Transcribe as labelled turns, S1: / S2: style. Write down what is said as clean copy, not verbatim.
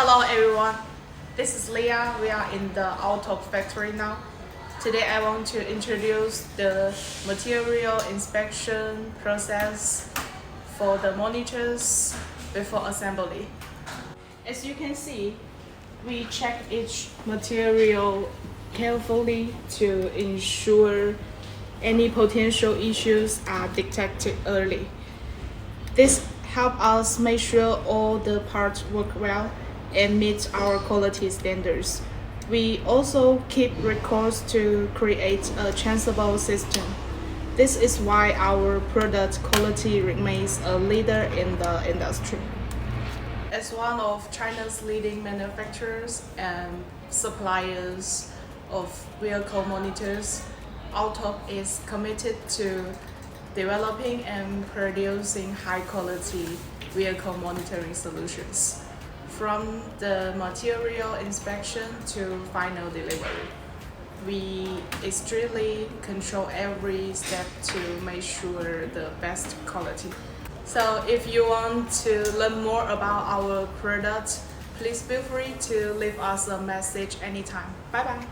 S1: Hello everyone, this is Leah. We are in the Aotop factory now. Today I want to introduce the material inspection process for the monitors before assembly. As you can see, we check each material carefully to ensure any potential issues are detected early. This helps us make sure all the parts work well and meet our quality standards. We also keep records to create a traceable system. This is why our product quality remains a leader in the industry. As one of China's leading manufacturers and suppliers of vehicle monitors, Aotop is committed to developing and producing high-quality vehicle monitoring solutions, from the material inspection to final delivery. We extremely control every step to make sure the best quality. So if you want to learn more about our product, please feel free to leave us a message anytime. Bye bye.